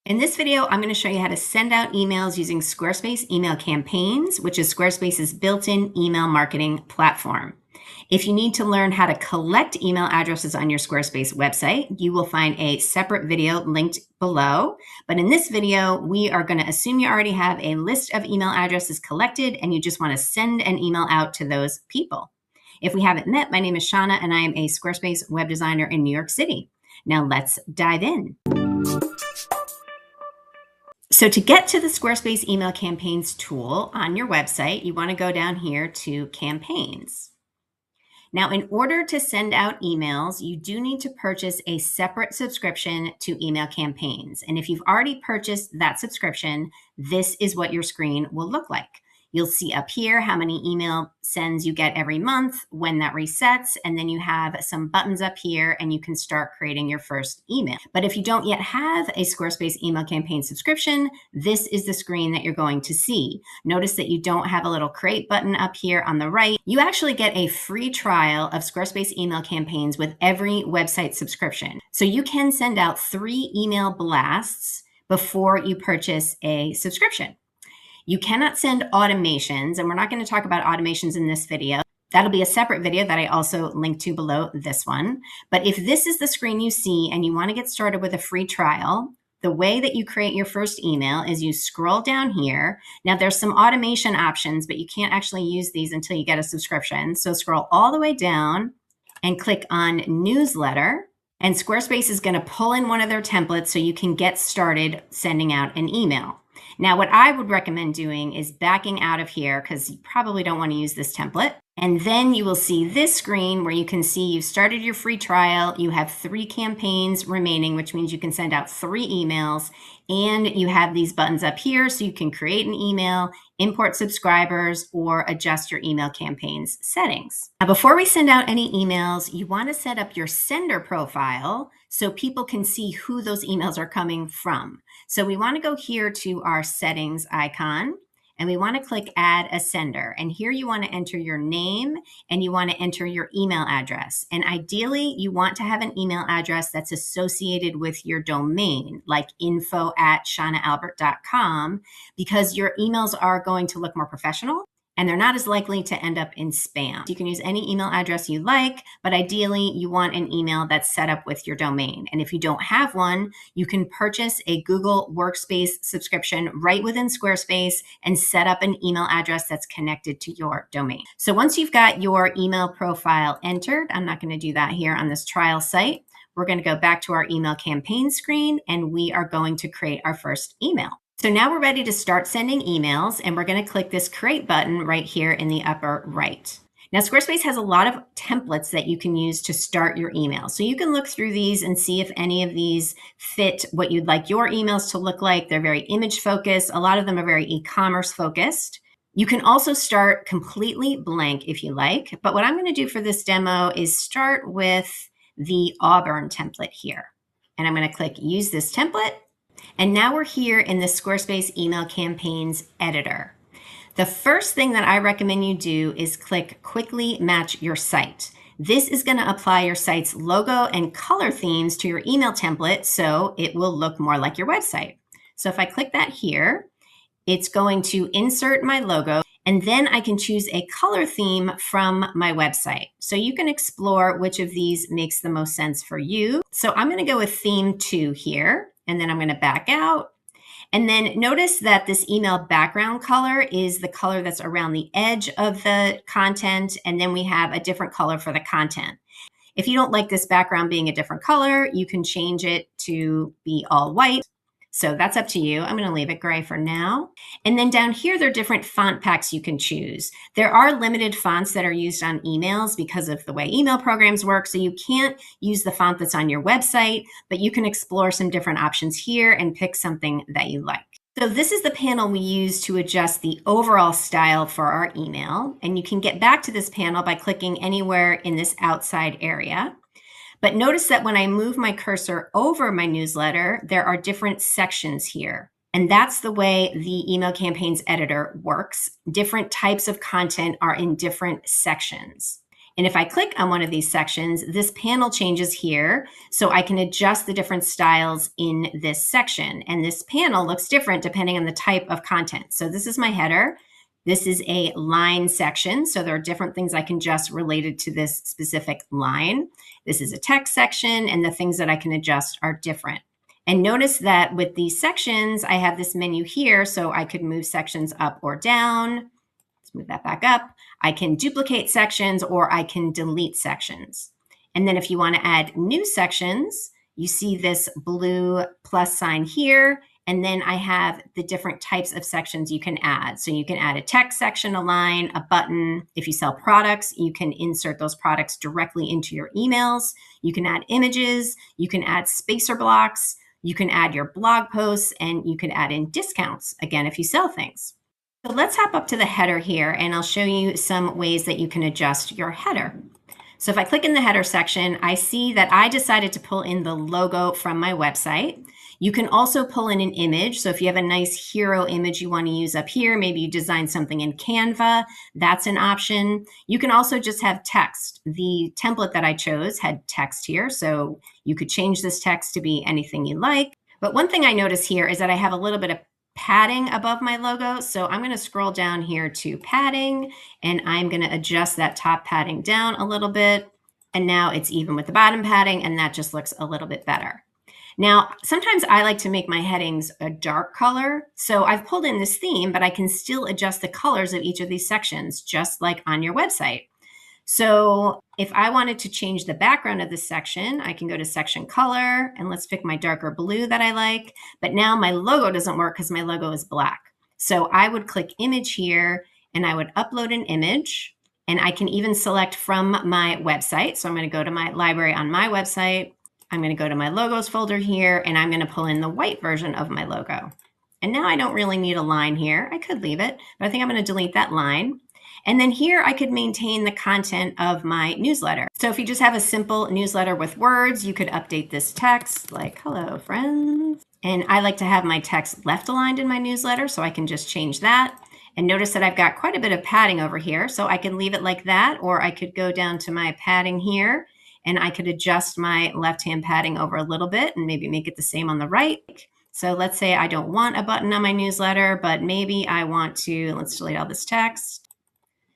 In this video, I'm going to show you how to send out emails using Squarespace email campaigns, which is Squarespace's built-in email marketing platform. If you need to learn how to collect email addresses on your Squarespace website, you will find a separate video linked below. But in this video, we are going to assume you already have a list of email addresses collected and you just want to send an email out to those people. If we haven't met, my name is Shannah and I am a Squarespace web designer in New York City. Now let's dive in. So to get to the Squarespace email campaigns tool on your website, you want to go down here to campaigns. Now, in order to send out emails, you do need to purchase a separate subscription to email campaigns. And if you've already purchased that subscription, this is what your screen will look like. You'll see up here how many email sends you get every month, when that resets, and then you have some buttons up here and you can start creating your first email. But if you don't yet have a Squarespace email campaign subscription, this is the screen that you're going to see. Notice that you don't have a little create button up here on the right. You actually get a free trial of Squarespace email campaigns with every website subscription. So you can send out 3 email blasts before you purchase a subscription. You cannot send automations, and we're not going to talk about automations in this video. That'll be a separate video that I also link to below this one. But if this is the screen you see and you want to get started with a free trial, the way that you create your first email is you scroll down here. Now there's some automation options, but you can't actually use these until you get a subscription. So scroll all the way down and click on newsletter. And Squarespace is going to pull in one of their templates so you can get started sending out an email. Now, what I would recommend doing is backing out of here because you probably don't want to use this template. And then you will see this screen where you can see you've started your free trial. You have 3 campaigns remaining, which means you can send out 3 emails. And you have these buttons up here so you can create an email, import subscribers, or adjust your email campaigns settings. Now, before we send out any emails, you want to set up your sender profile so people can see who those emails are coming from. So we want to go here to our settings icon and we want to click add a sender. And here you want to enter your name and you want to enter your email address. And ideally you want to have an email address that's associated with your domain, like info@shannahalbert.com, because your emails are going to look more professional and they're not as likely to end up in spam. You can use any email address you like, but ideally you want an email that's set up with your domain. And if you don't have one, you can purchase a Google Workspace subscription right within Squarespace and set up an email address that's connected to your domain. So once you've got your email profile entered, I'm not going to do that here on this trial site. We're going to go back to our email campaign screen and we are going to create our first email. So now we're ready to start sending emails and we're going to click this create button right here in the upper right. Now Squarespace has a lot of templates that you can use to start your email. So you can look through these and see if any of these fit what you'd like your emails to look like. They're very image focused. A lot of them are very e-commerce focused. You can also start completely blank if you like. But what I'm going to do for this demo is start with the Auburn template here. And I'm going to click use this template. And now we're here in the Squarespace email campaigns editor. The first thing that I recommend you do is click quickly match your site. This is going to apply your site's logo and color themes to your email template so it will look more like your website. So if I click that here, it's going to insert my logo and then I can choose a color theme from my website. So you can explore which of these makes the most sense for you. So I'm going to go with theme 2 here. And then I'm going to back out. And then notice that this email background color is the color that's around the edge of the content. And then we have a different color for the content. If you don't like this background being a different color, you can change it to be all white. So that's up to you. I'm going to leave it gray for now. And then down here, there are different font packs you can choose. There are limited fonts that are used on emails because of the way email programs work. So you can't use the font that's on your website, but you can explore some different options here and pick something that you like. So this is the panel we use to adjust the overall style for our email. And you can get back to this panel by clicking anywhere in this outside area. But notice that when I move my cursor over my newsletter, there are different sections here. And that's the way the email campaigns editor works. Different types of content are in different sections. And if I click on one of these sections, this panel changes here. So I can adjust the different styles in this section. And this panel looks different depending on the type of content. So this is my header. This is a line section. So there are different things I can adjust related to this specific line. This is a text section, and the things that I can adjust are different. And notice that with these sections, I have this menu here, so I could move sections up or down. Let's move that back up. I can duplicate sections or I can delete sections. And then if you want to add new sections, you see this blue plus sign here. And then I have the different types of sections you can add. So you can add a text section, a line, a button. If you sell products, you can insert those products directly into your emails. You can add images. You can add spacer blocks. You can add your blog posts, and you can add in discounts, again, if you sell things. So let's hop up to the header here, and I'll show you some ways that you can adjust your header. So if I click in the header section, I see that I decided to pull in the logo from my website. You can also pull in an image. So if you have a nice hero image you want to use up here, maybe you design something in Canva, that's an option. You can also just have text. The template that I chose had text here, so you could change this text to be anything you like. But one thing I notice here is that I have a little bit of padding above my logo. So I'm going to scroll down here to padding, and I'm going to adjust that top padding down a little bit. And now it's even with the bottom padding, and that just looks a little bit better. Now, sometimes I like to make my headings a dark color. So I've pulled in this theme, but I can still adjust the colors of each of these sections, just like on your website. So if I wanted to change the background of this section, I can go to section color, and let's pick my darker blue that I like. But now my logo doesn't work because my logo is black. So I would click image here, and I would upload an image, and I can even select from my website. So I'm going to go to my library on my website. I'm going to go to my logos folder here, and I'm going to pull in the white version of my logo. And now I don't really need a line here. I could leave it, but I think I'm going to delete that line. And then here I could maintain the content of my newsletter. So if you just have a simple newsletter with words, you could update this text like, hello, friends. And I like to have my text left aligned in my newsletter, so I can just change that. And notice that I've got quite a bit of padding over here, so I can leave it like that, or I could go down to my padding here, and I could adjust my left-hand padding over a little bit and maybe make it the same on the right. So let's say I don't want a button on my newsletter, but maybe I want to, let's delete all this text.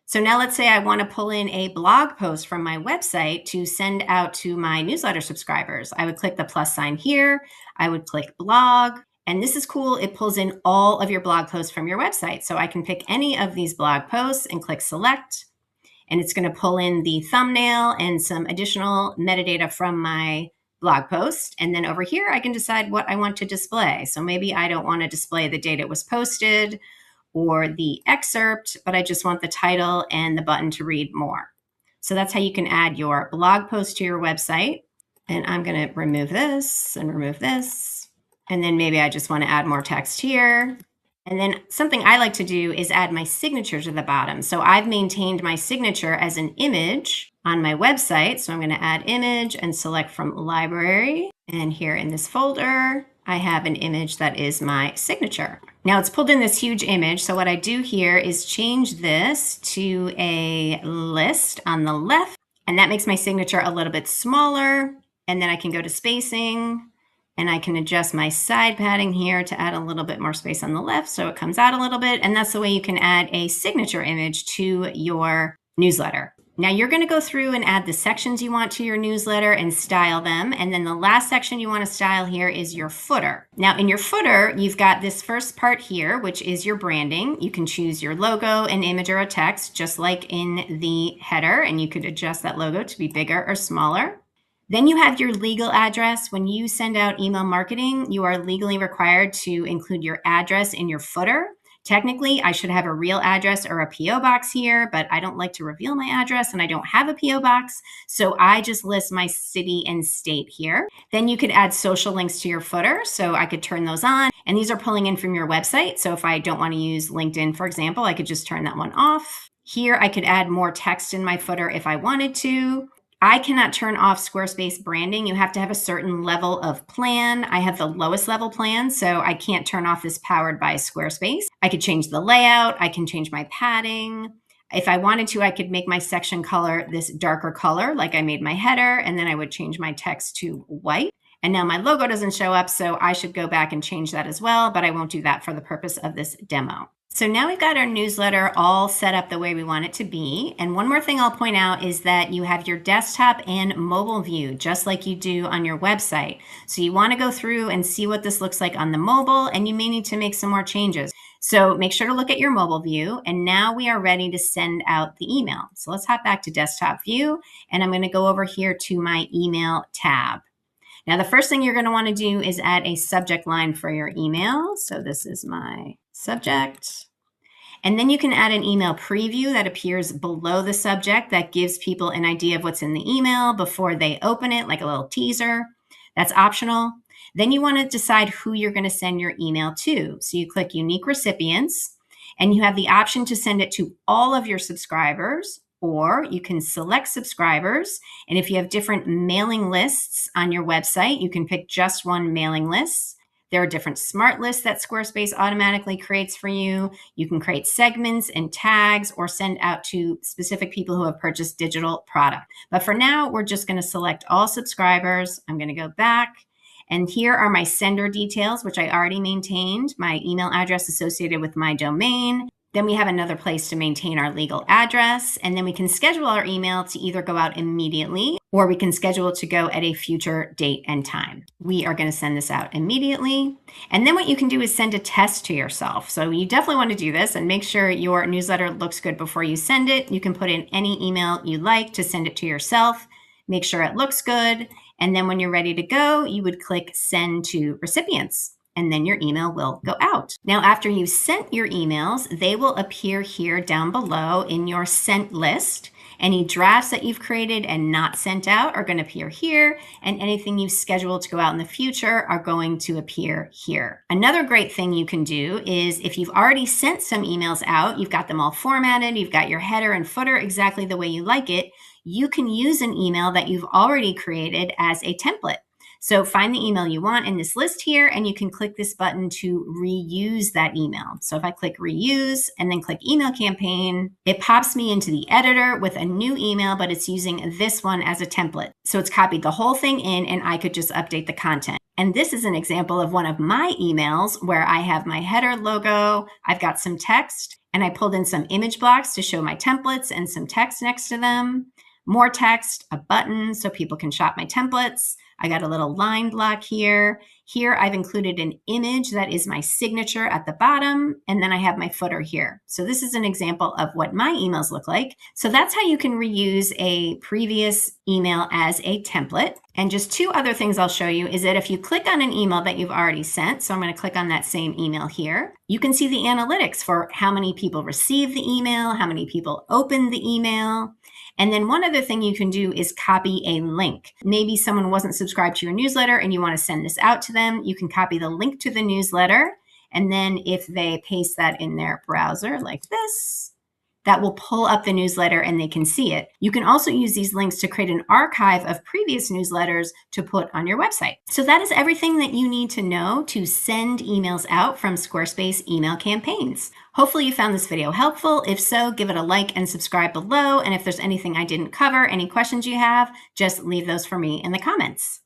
So now let's say I want to pull in a blog post from my website to send out to my newsletter subscribers. I would click the plus sign here. I would click blog. And this is cool. It pulls in all of your blog posts from your website. So I can pick any of these blog posts and click select. And it's going to pull in the thumbnail and some additional metadata from my blog post. And then over here, I can decide what I want to display. So maybe I don't want to display the date it was posted or the excerpt, but I just want the title and the button to read more. So that's how you can add your blog post to your website. And I'm going to remove this and remove this. And then maybe I just want to add more text here. And then something I like to do is add my signature to the bottom. So I've maintained my signature as an image on my website. So I'm going to add image and select from library. And here in this folder, I have an image that is my signature. Now it's pulled in this huge image. So what I do here is change this to a list on the left. And that makes my signature a little bit smaller. And then I can go to spacing. And I can adjust my side padding here to add a little bit more space on the left so it comes out a little bit. And that's the way you can add a signature image to your newsletter. Now you're going to go through and add the sections you want to your newsletter and style them. And then the last section you want to style here is your footer. Now in your footer, you've got this first part here, which is your branding. You can choose your logo, an image, or a text, just like in the header. And you could adjust that logo to be bigger or smaller. Then you have your legal address. When you send out email marketing, you are legally required to include your address in your footer. Technically, I should have a real address or a PO box here, but I don't like to reveal my address and I don't have a PO box. So I just list my city and state here. Then you could add social links to your footer. So I could turn those on, and these are pulling in from your website. So if I don't want to use LinkedIn, for example, I could just turn that one off. Here, I could add more text in my footer if I wanted to. I cannot turn off Squarespace branding. You have to have a certain level of plan. I have the lowest level plan, so I can't turn off this powered by Squarespace. I could change the layout. I can change my padding. If I wanted to, I could make my section color this darker color, like I made my header, and then I would change my text to white. And now my logo doesn't show up, so I should go back and change that as well, but I won't do that for the purpose of this demo. So now we've got our newsletter all set up the way we want it to be. And one more thing I'll point out is that you have your desktop and mobile view, just like you do on your website. So you want to go through and see what this looks like on the mobile, and you may need to make some more changes. So make sure to look at your mobile view. And now we are ready to send out the email. So let's hop back to desktop view, and I'm going to go over here to my email tab. Now, the first thing you're going to want to do is add a subject line for your email. So this is my subject. And then you can add an email preview that appears below the subject that gives people an idea of what's in the email before they open it, like a little teaser. That's optional. Then you want to decide who you're going to send your email to. So you click Unique Recipients, and you have the option to send it to all of your subscribers, or you can select subscribers. And if you have different mailing lists on your website, you can pick just one mailing list. There are different smart lists that Squarespace automatically creates for you. You can create segments and tags or send out to specific people who have purchased digital product. But for now, we're just going to select all subscribers. I'm going to go back. And here are my sender details, which I already maintained, my email address associated with my domain. Then we have another place to maintain our legal address. And then we can schedule our email to either go out immediately, or we can schedule it to go at a future date and time. We are going to send this out immediately. And then what you can do is send a test to yourself. So you definitely want to do this and make sure your newsletter looks good before you send it. You can put in any email you like to send it to yourself. Make sure it looks good. And then when you're ready to go, you would click Send to Recipients, and then your email will go out. Now, after you've sent your emails, they will appear here down below in your sent list. Any drafts that you've created and not sent out are going to appear here, and anything you've scheduled to go out in the future are going to appear here. Another great thing you can do is if you've already sent some emails out, you've got them all formatted, you've got your header and footer exactly the way you like it, you can use an email that you've already created as a template. So find the email you want in this list here, and you can click this button to reuse that email. So if I click reuse and then click email campaign, it pops me into the editor with a new email, but it's using this one as a template. So it's copied the whole thing in, and I could just update the content. And this is an example of one of my emails where I have my header logo, I've got some text, and I pulled in some image blocks to show my templates and some text next to them. More text, a button so people can shop my templates. I got a little line block here. Here I've included an image that is my signature at the bottom, and then I have my footer here. So this is an example of what my emails look like. So that's how you can reuse a previous email as a template. And just two other things I'll show you is that if you click on an email that you've already sent, so I'm going to click on that same email here, you can see the analytics for how many people received the email, how many people opened the email. And then one other thing you can do is copy a link. Maybe someone wasn't subscribed to your newsletter and you want to send this out to them. You can copy the link to the newsletter. And then if they paste that in their browser like this, that will pull up the newsletter and they can see it. You can also use these links to create an archive of previous newsletters to put on your website. So that is everything that you need to know to send emails out from Squarespace email campaigns. Hopefully you found this video helpful. If so, give it a like and subscribe below. And if there's anything I didn't cover, any questions you have, just leave those for me in the comments.